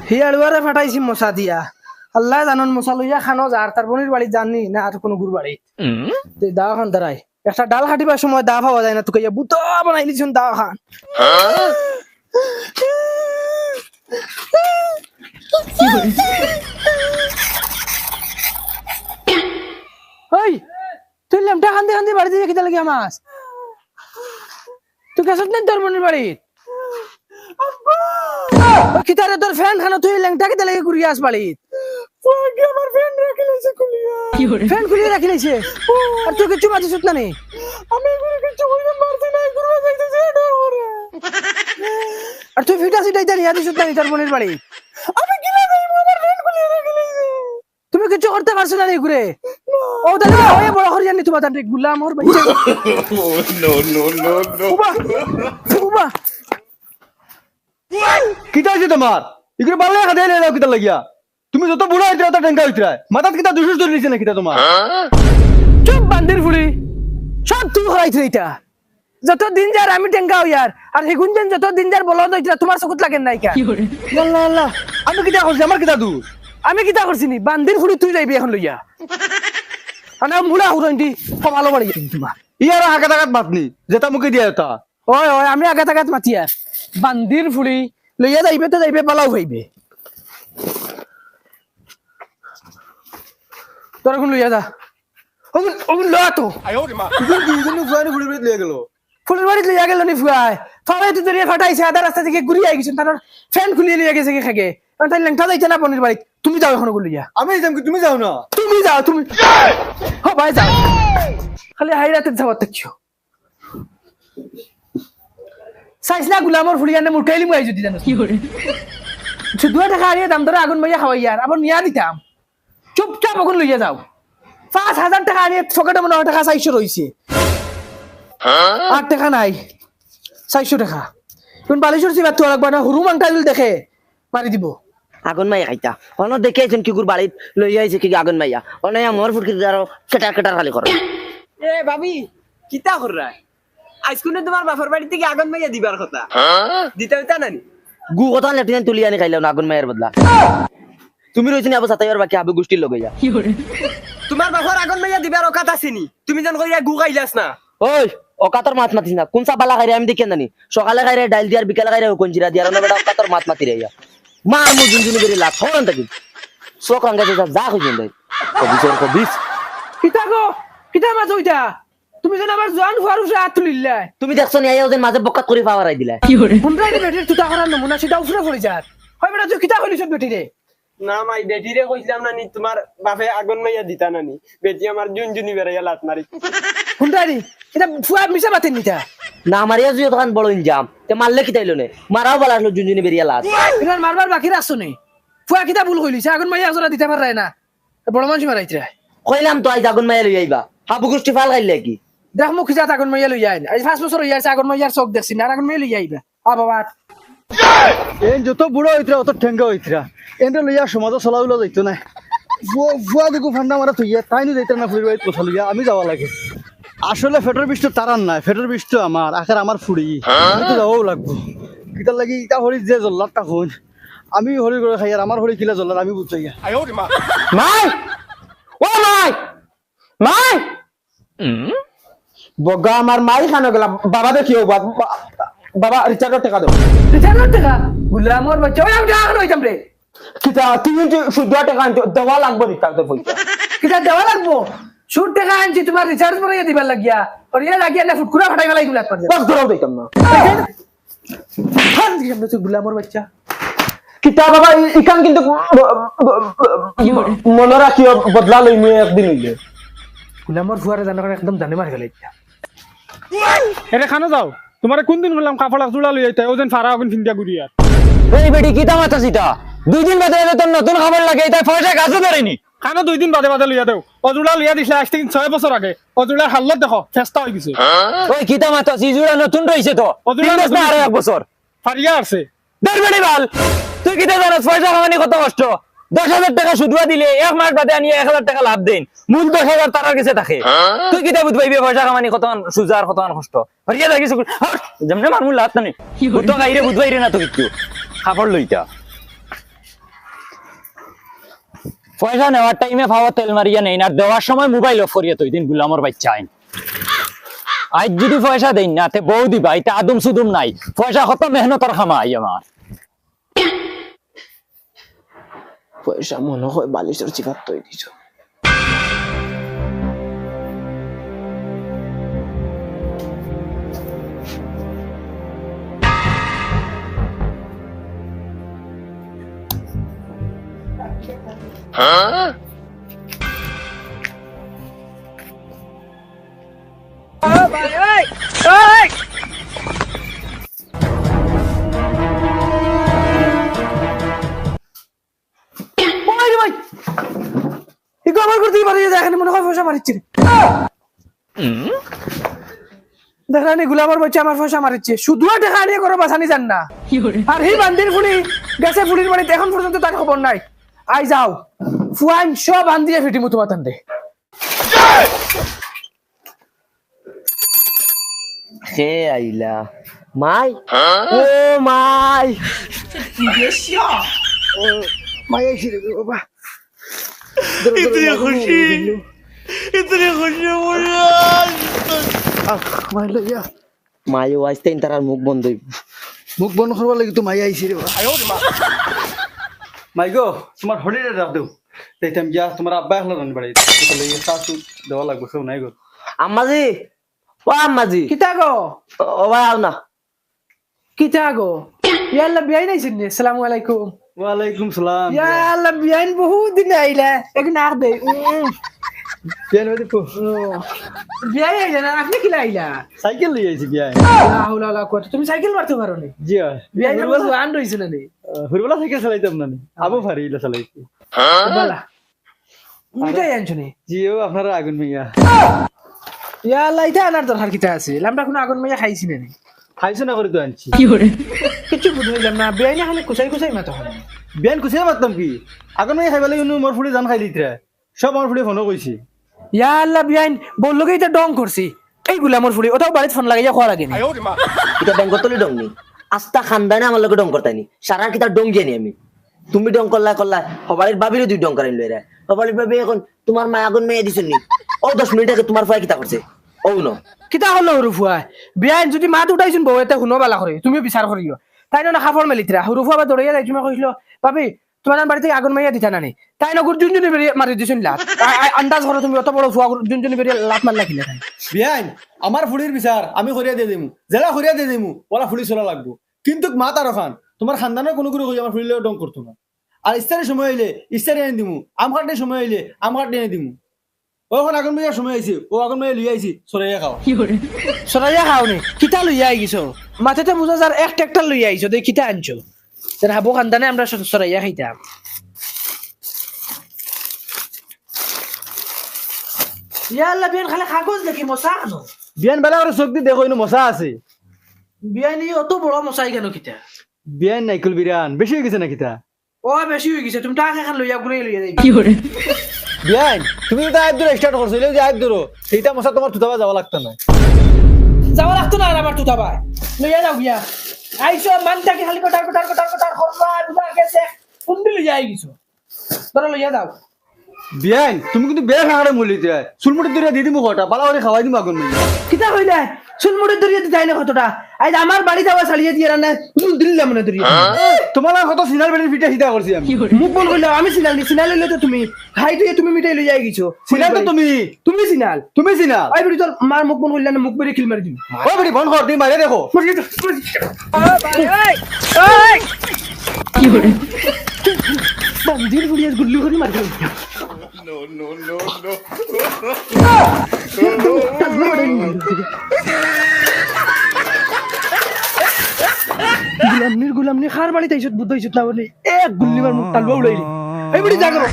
হিয়াড়ুয়ারে ফাটাইছি মশা দিয়া আল্লাহ জানন মশা লইয়া খানো যার তার বোনের বাড়ি জানি না আর কোনো গুর বাড়ি দাওয়া খান দাঁড়াই একটা ডাল কাটিবার সময় দা পাওয়া যায় না তোকে বুতো বানাই লিছুন দাওয়া খান ওই তুই ল্যামটা খান্দি খান্দি বাড়ি দিয়ে খেতে লাগে মাছ তুই কেসত নেই তোর বোনের বাড়ি কিতারে তোর ফ্যান খানো তুই ল্যাংটা খেতে লাগে ঘুরিয়ে আস বাড়ি আমার ফ্যান রাখি লাইছে খুলিয়া ফ্যান খুলিয়ে রাখি লাইছে আর তুই কিছু মাঝে সুত না নি আমি কিছু কইতে পারছি না ঘুরবা যাইতেছি আর তুই ফিটা সিটাইতে নিয়া দিছ না তোর বোনের বাড়ি আমি গিলা যাই আমার ফ্যান খুলিয়ে রাখি লাইছে তুমি কিছু করতে পারছ না নি ঘুরে ও দাদা ওই বড় হরিয়ান নি তোমার তান্ত্রিক গুলা আমার বাচ্চা নো নো নো নো উবা কিতা হইছে তোমার ইগুলো বাংলা খাদে লে কিতা লাগিয়া তুমি যত বুড়া হইতরা তত টেঙ্কা হইতরা মাথাত কিতা দুশো ধরে নিছে না কিতা তোমার চুপ বান্দির ফুলি সব তুই হরাইছ এটা যত দিন যার আমি টেঙ্কা হইয়ার আর হেগুন দিন যত দিন যার বলদ হইতরা তোমার চকুত লাগেন নাই কা আল্লাহ আল্লাহ আমি কিতা করছি আমার কিতা দূর আমি কিতা করছি নি বান্দির ফুলি তুই যাইবি এখন লইয়া আনা মুড়া হুরন্তি ভালো বাড়ি তোমার ইয়ার হাকা টাকাত মাতনি যেটা মুখে দিয়া তা ওই ওই আমি আগাত আগাত মাতিয়া বান্দির ফুলি লইয়া যাইবে তো যাইবে পালাও হইবে তোর এখন লইয়া যা ওগুন ওগুন লয়া তো দুইজনে ফুয়ানি ফুড়ি বেত লিয়ে গেল ফুলের বাড়িতে লইয়া গেল নি ফুয়াই ফাড়াই তো দরিয়া ফাটাইছে আধা রাস্তা থেকে ঘুরিয়ে আই গেছেন তার ফ্যান খুলিয়ে লইয়া গেছে কি খাগে তাই লেংটা যাইতে না পনির বাড়ি তুমি যাও এখন লইয়া আমি যাম কি তুমি যাও না তুমি যাও তুমি ও ভাই যাও খালি হাই রাতে যাওয়ার দেখিও সাইসলা গুলামর ফুলিয়ানে মুঠাইলি মুই যদি জানো কি করে 2 টাকা আরিয়ে দাম ধরে আগুন মাইয়া খাওয়াই আর আবার নিয়া দিতাম চুপচাপ আগুন লইয়া যাও 5000 টাকা আনিয়ে পকেটে মনে 9 টাকা 400 রইছে 8 টাকা নাই 400 টাকা কোন বালিশর সিবা তো লাগবা না হুরু মাংটা দিল দেখে মারি দিব আগুন মাইয়া খাইতা অন দেখেছেন কি গুর বাড়িত লই আইছে কি আগুন মাইয়া অনে আমার ফুটকি দাও কেটার কেটার খালি করো এ ভাবি কিতা কররা আজকুনে তোমার বাপের বাড়ি থেকে আগুন মাইয়া দিবার কথা দিতে হইতা নানি গু কথা লেটিন তুলি আনি খাইলাম না আগুন মাইয়ার বদলা তুমি রইছিনি আবু সাতাইবার বাকি আবু গোষ্ঠীর লগে যা তোমার বাপের আগুন মাইয়া দিবার অকাত আসেনি তুমি যেন কইয়া গু খাইলাস না ওই অকাতর মাত মাতিস না কোন সাবালা খাইরে আমি দেখেন জানি সকালে খাইরে ডাইল দিয়ার বিকালে খাইরে কোনজিরা দিয়ার না বেটা অকাতর মাত মাতি রেয়া মার মু জুনজুনি করে লাত হরন থাকি চোখ রাঙ্গাতে যা কইছেন ভাই কবিস কিতা গো কিতা মাছ হইতা তুমি যেন আমার জোয়ান ফারুসে হাত তুলিলা তুমি দেখছ নি আইও যেন মাঝে বকাত করে পাওয়ারাই দিলা কোনটাই বেটির তুতা করার নমুনা সেটা উফরে পড়ে যার হয় বেটা তুই কিতা কইলিস বেটি রে না মাই বেটিরে কইছিলাম নানি তোমার বাপে আগুন মাইয়া দিতা নানি বেটি আমার জুনজুনি বেরাইয়া লাত মারি কোনটাই এটা ফুয়া মিশা বাতেন নিতা না মারিয়া জুই তখন বড় ইনজাম তে মারলে কি তাইলো নে মারাও বলা হলো জুনজুনি বেরিয়া লাত এটা মারবার বাকি রাখছো নি ফুয়া কিতা ভুল কইলিস আগুন মাইয়া জোড়া দিতে পারে না বড় মানুষ মারাইতরা কইলাম তো আজ আগুন মাইয়া লই আইবা হাবু গোষ্ঠী ফাল গাইলে কি দেখ মুখ খিজাত আগুন মাইয়া লই আইন আজ 5 বছর হইয়াছে আগুন মাইয়ার চোখ দেখছি না আগুন মাইয়া লই আইবা আ বাবা এন যত বুড়া হইতরা অত ঠেঙ্গা হইতরা এন্ড লইয়া সমাজ চলাউলা যাইতো না ফুয়া দেখো ফান্ডা মারা থইয়া তাই নি যাইতা না ফুড়ি বাইত পছল লইয়া আমি যাওয়া লাগে আসলে ফেটের বিষ্ট তারান নাই ফেটের বিষ্ট আমার আখার আমার ফুড়ি আমি তো যাওয়াও লাগবো কিতার লাগি ইটা হরি যে জল্লাদ তাকুন আমি হরি করে খাই আর আমার হরি কিলা জল্লাদ আমি বুঝাই মাই ও মাই মাই বগা আমার মাই খানো গেলা বাবা দেখিও বাবা রিচার্জের টাকা দাও রিচার্জের টাকা গুলামর বাচ্চা ওই আমি টাকা হইতাম রে কিতা তুমি যে শুদ্ধ টাকা আনতে দেওয়া লাগবে রিচার্জের পয়সা কিতা দেওয়া লাগবো সুদ টাকা আনছি তোমার রিচার্জ করে দিবার লাগিয়া আর ইয়া লাগিয়া না ফুটকুরা ফাটাই ফেলাই গুলা পারবে বস ধরাও দিতাম না ফান দিলাম না তুই গুলামর বাচ্চা কিতা বাবা ইকান কিন্তু মনে রাখিও বদলা লই মুই একদিন হইলে গুলামর ফুয়ারে জানা করে একদম জানে মার গেল এটা এরে খানো যাও তোমারে কোন দিন বললাম কাপড় জোড়া লই আইতা ওজন ফারা আগুন ফিন্দিয়া ঘুরিয়া এই বেটি কি দাম আছে সিটা 2 দিন বাদে এলে তোর নতুন খাবার লাগে তাই পয়সা কাজও ধরেনি খানো 2 দিন বাদে বাদে লইয়া দেও অজোড়া লইয়া দিছে আজ থেকে 6 বছর আগে অজোড়ার হাল্লত দেখো ফেস্তা হই গেছে ওই কি দাম আছে সিজুরা নতুন রইছে তো অজোড়া 3 বছর আর 1 বছর ফারিয়া আছে দরবেড়ি বাল তুই কি জানিস পয়সা কামানি কত কষ্ট 10,000 টাকা সুদুয়া দিলে 1 মাস বাদে আনিয়ে 1000 টাকা লাভ দেন মূল 10,000 তার কাছে থাকে তুই কি বুঝ পাইবি পয়সা কামানি কত সুজার কত কষ্ট হরিয়া দেখিস যেমনে মারমু লাভ নাই তো গাইরে বুঝ পাইরে না তো কিছু খাবার লইতা পয়সা নেওয়ার টাইমে ভাবা তেল মারিয়া নেই না, দেওয়ার সময় মোবাইল অফ করিয়া তুই দিন গুলামর বাচ্চা আইন। আজ যদি পয়সা দেই না তে বউ দিবা, এটা আদম সুদুম নাই, পয়সা কত মেহনতর খামাই আমার। পয়সা মনে হয় বালিশের চিপাত তৈরি দিছ। ওই রে ভাই এগো আমার করতেই পারে, দেখেন মনে হয় পয়সা মারিচ্ছে রে। দেখেন গুলামর বাচ্চা আমার পয়সা মারিচ্ছে, শুধু টাকা নিয়ে করো বাসানি যান না। আর এই বান্দির ফুলি গেছে ফুলির বাড়িতে, এখন পর্যন্ত তার খবর নাই। আই যাও ফুয়ান সব বান্দিয়ে ফিটি মতো বাতান দে। হে আইলা মাই, ও মাই মাই আইছি রে বাবা। इतनी खुशी मुझे মাই লইয়া মাই ও আইতে তার মুখ বন্ধ হইব। মুখ বন্ধ করবার লাগি তো মাই আইছি রে বাবা। মাই গো তোমার হলিডে রাখ দেও, দেখতাম যা তোমার আব্বা হলো রান বাড়ি তাহলে এই শাশু দেওয়া লাগবে কেউ নাই গো। আম্মাজি, ও আম্মাজি, কিতা গো ও ভাই আও না। কিতা গো ইয়াল্লা বিয়াই নাইছেন নি? আসসালামু আলাইকুম। ওয়ালাইকুম সালাম। ইয়াল্লা বিয়াইন বহুত দিন আইলা, এখন আর দে কেন দেখো বিয়াই আইলা না, আপনি কিলা আইলা? সাইকেল লই আইছি বিয়া। লা হাওলা ওয়ালা কুওয়াতা, তুমি সাইকেল মারতে পারো নি? জি বিয়াই না বলছো আন রইছে না নি? হুরবালা সাইকেল চালাইতাম না নি, আবু ফারি ইলা চালাইছি। বালা মিটাই আনছো নি? জিও আপনারা আগুন মিয়া ইয়াল্লা এটা আনার দরকার কিতা আছে? আমরা কোনো আগুন মাইয়া খাইছি না নি? খাইছো না করে তো আনছি। কিছু বুঝাইলাম না, বিয়াই না খালি কুচাই কুচাই মাথা হয়। বিয়ান কুছিয়ে মারতাম কি আগুন মিয়া খাইবা লাগি মোর ফুড়ি জান খাই দিতরা সব আমার ফুড়ি ফোনও কইছি। ইয়াল্লা বিয়াইন বললো কি এটা ডং করছি, এই গুলামর ফুলি ওটাও বাড়িতে ফোন লাগাইয়া খোয়া লাগেনি। এটা ডং করতে ডং নি, আস্তা খানদানে আমার লোক ডং করতানি, সারা কিতা ডং জানি আমি। তুমি ডং করলা হবাড়ির বাবিরও দুই ডং করাইল এরা। হবাড়ির বাবি এখন তোমার মা আগুন মেয়ে দিছেন নি, ও 10 মিনিট আগে তোমার ফায় কিতা করছে ও ন কিতা হলো হুরুফুয়া? বিয়াইন যদি মাত উঠাইছুন বউ এটা শুনো বালা করে, তুমিও বিচার করিও। তাই না খাফর মেলিতরা হুরুফুয়া বা দৌড়াইয়া যাই, তুমি কইছিল ভাবি তোমার বাড়ি থেকে আগুন মাইয়া দিতা নানি, তাই না জুনজুনি বেরিয়ে মারি দিছুন লাত। আন্দাজ করো তুমি অত বড় ফুয়া জুনজুনি বেরিয়ে লাত মারলা কিনা? বিয়ান আমার ফুড়ির বিচার আমি করিয়া দিয়ে দিমু, জেলা করিয়া দিয়ে দিমু, ওলা ফুড়ি চলা লাগবো। কিন্তু মা তার খান তোমার খানদানের কোনো করে কই আমার ফুড়িলেও ডং করতো না। আর ইস্তারের সময় হইলে ইস্তারে এনে দিমু, আম কাটের সময় হইলে আম কাটে এনে দিমু। ওখন আগুন মাইয়ার সময় আইছি, ও আগুন মাইয়া লইয়া আইছি সরাইয়া খাও। সরাইয়া খাও নি? কিতা লইয়া আইছো? মাথাতে বুঝা যার এক ট্রাক্টর লইয়া আইছো, দেখ কিতা আনছো। যেন হাবো খানদানে আমরা সরাইয়া খাইতাম। ইয়াল্লা বিয়ান খালি কাগজ দেখি মশা আনো। বিয়ান বেলা করে চোখ দি দেখো ইনো মশা আছে। বিয়ানি অত বড় মশাই কেন কিতা? বিয়ান নাইকুল বিরান বেশি হয়ে গেছে না কিতা? ও বেশি হয়ে গেছে, তুমি টাকা খান লইয়া ঘুরে লইয়া যাই। বিয়ান তুমি তো আইব দূর স্টার্ট করছো, যে আইব দূর সেইটা মশা তোমার থুতাবা যাওয়া লাগতো না। যাওয়া লাগতো না আমার তুতা ভাই, লইয়া যাও গিয়া। আইসো মানটাকে খালি কটার করবা বুঝা গেছে, কুন্ডি লইয়া আই গেছো, ধরো লইয়া যাও। বিয়ান তুমি কিন্তু বেয়া খাঙারে মলিতে চুলমুটি দূরে দিয়ে দিমু কটা পালা করে খাওয়াই দিমু আগুন মাইয়া। কিতা কইলে চুলমুড়ি ধরিয়ে দিতে না কতটা? আজ আমার বাড়ি যাওয়া ছাড়িয়ে দিয়ে রান্না দিল্লা মনে ধরিয়ে তোমার কত সিনার বেড়ে পিঠা সিধা করছি আমি। মুখ বল কইলাম আমি সিনাল নি, সিনাল লইলে তো তুমি খাই তুই তুমি মিটাই লই যাই গেছো। সিনার তো তুমি তুমি সিনাল, তুমি সিনা আই বড়ি তোর মার মুখ বল কইলা না, মুখ বেরে কিল মারি দিবি। ও বেটি ফোন কর দি মারে দেখো। বান্দির বুড়িয়া গুল্লি করে মারি দিবি। গুলামনির খার বাড়িতে আইছত বুদ্ধ হইছত না বলে এক গুল্লি মার মুখ টালবা উড়াইলি। এই বড়ি জাগরো